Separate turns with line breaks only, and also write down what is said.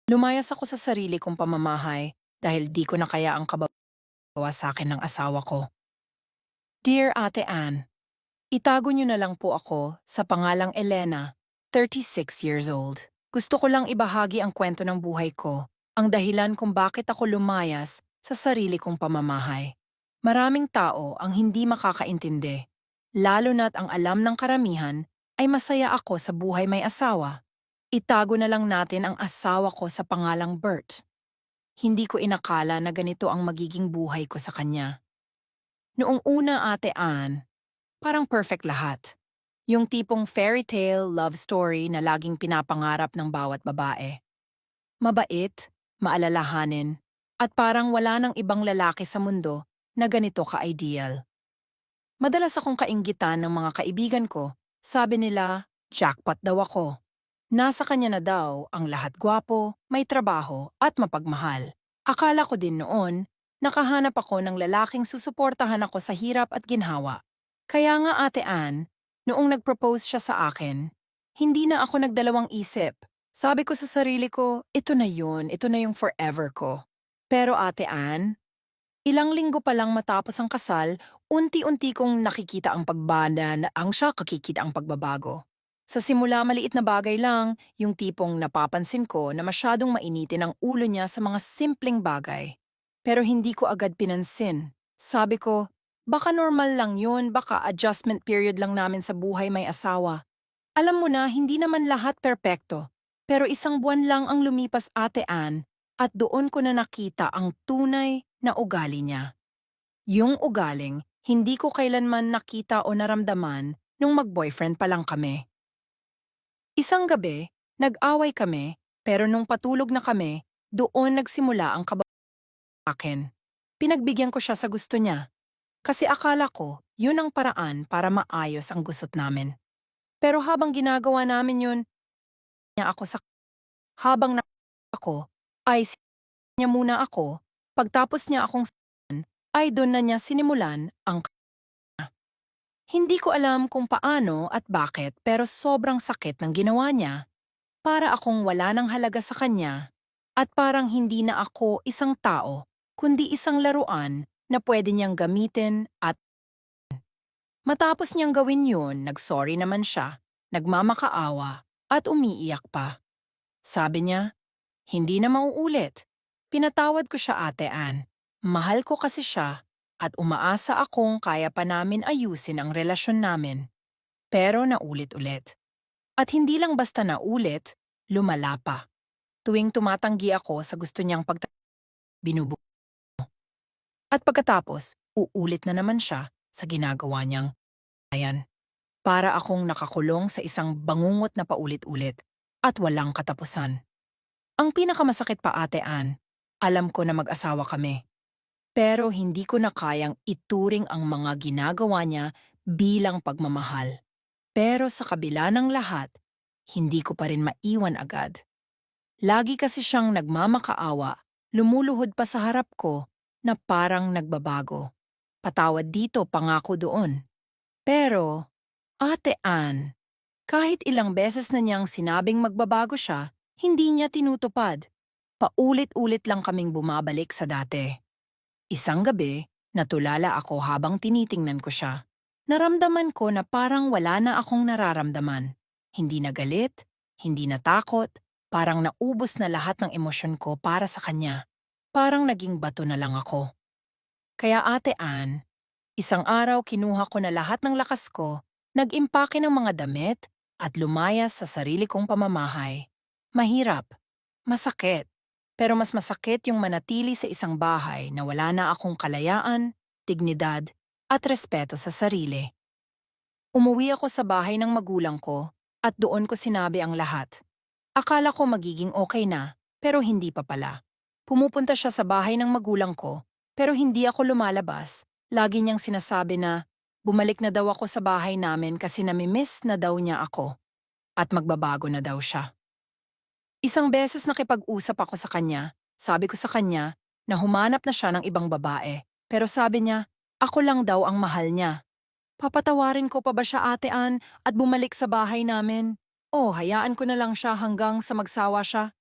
Lumayas ako sa sarili kong pamamahay dahil di ko na kaya ang kabagawa sa akin ng asawa ko. Dear Ate Ann, itago niyo na lang po ako sa pangalang Elena, 36 years old. Gusto ko lang ibahagi ang kwento ng buhay ko, ang dahilan kung bakit ako lumayas sa sarili kong pamamahay. Maraming tao ang hindi makakaintindi, lalo na't ang alam ng karamihan ay masaya ako sa buhay may asawa. Itago na lang natin ang asawa ko sa pangalang Bert. Hindi ko inakala na ganito ang magiging buhay ko sa kanya. Noong una, Ate Ann, parang perfect lahat. Yung tipong fairy tale love story na laging pinapangarap ng bawat babae. Mabait, maalalahanin, at parang wala nang ibang lalaki sa mundo na ganito ka-ideal. Madalas akong kainggitan ng mga kaibigan ko. Sabi nila, jackpot daw ako. Nasa kanya na daw ang lahat gwapo, may trabaho at mapagmahal. Akala ko din noon, nakahanap ako ng lalaking susuportahan ako sa hirap at ginhawa. Kaya nga Ate Ann, noong nag-propose siya sa akin, hindi na ako nagdalawang isip. Sabi ko sa sarili ko, ito na yun, ito na yung forever ko. Pero Ate Ann, ilang linggo pa lang matapos ang kasal, unti-unti kong nakikita ang pagbana na ang siya kakikita ang pagbabago. Sa simula maliit na bagay lang, yung tipong napapansin ko na masyadong mainitin ang ulo niya sa mga simpleng bagay. Pero hindi ko agad pinansin. Sabi ko, baka normal lang yun, baka adjustment period lang namin sa buhay may asawa. Alam mo na, hindi naman lahat perpekto. Pero isang buwan lang ang lumipas Ate Ann at doon ko na nakita ang tunay na ugali niya. Yung ugaling hindi ko kailanman nakita o naramdaman nung mag-boyfriend pa lang kami. Isang gabi, nag-away kami, pero nung patulog na kami, doon nagsimula ang kaba akin. Pinagbigyan ko siya sa gusto niya, kasi akala ko yun ang paraan para maayos ang gusot namin. Pero habang ginagawa namin yun, niya ako sa habang na ako, ay niya muna ako, pagtapos niya akong ay doon na niya sinimulan ang hindi ko alam kung paano at bakit pero sobrang sakit ng ginawa niya. Para akong wala ng halaga sa kanya at parang hindi na ako isang tao kundi isang laruan na pwede niyang gamitin at matapos niyang gawin yun, nagsorry naman siya, nagmamakaawa at umiiyak pa. Sabi niya, hindi na mauulit. Pinatawad ko siya Ate Ann. Mahal ko kasi siya at umaasa akong kaya pa namin ayusin ang relasyon namin. Pero naulit-ulit. At hindi lang basta naulit, lumala pa. Tuwing tumatanggi ako sa gusto niyang binubu. At pagkatapos, uulit na naman siya sa ginagawa niyang ayan. Para akong nakakulong sa isang bangungot na paulit-ulit at walang katapusan. Ang pinakamasakit pa Ate Ann, alam ko na mag-asawa kami. Pero hindi ko na kayang ituring ang mga ginagawa niya bilang pagmamahal. Pero sa kabila ng lahat, hindi ko pa rin maiwan agad. Lagi kasi siyang nagmamakaawa, lumuluhod pa sa harap ko na parang nagbabago. Patawad dito, pangako doon. Pero, Ate Ann, kahit ilang beses na niyang sinabing magbabago siya, hindi niya tinutupad. Paulit-ulit lang kaming bumabalik sa dati. Isang gabi, natulala ako habang tinitingnan ko siya. Naramdaman ko na parang wala na akong nararamdaman. Hindi na galit, hindi na takot, parang naubos na lahat ng emosyon ko para sa kanya. Parang naging bato na lang ako. Kaya Ate Ann, isang araw kinuha ko na lahat ng lakas ko, nag-impake ng mga damit at lumayas sa sarili kong pamamahay. Mahirap, masakit, pero mas masakit yung manatili sa isang bahay na wala na akong kalayaan, dignidad, at respeto sa sarili. Umuwi ako sa bahay ng magulang ko at doon ko sinabi ang lahat. Akala ko magiging okay na, pero hindi pa pala. Pumupunta siya sa bahay ng magulang ko, pero hindi ako lumalabas. Lagi niyang sinasabi na bumalik na daw ako sa bahay namin kasi namimiss na daw niya ako at magbabago na daw siya. Isang beses nakipag-usap ako sa kanya, sabi ko sa kanya na humanap na siya ng ibang babae, pero sabi niya, ako lang daw ang mahal niya. Papatawarin ko pa ba siya Ate Ann at bumalik sa bahay namin? O hayaan ko na lang siya hanggang sa magsawa siya?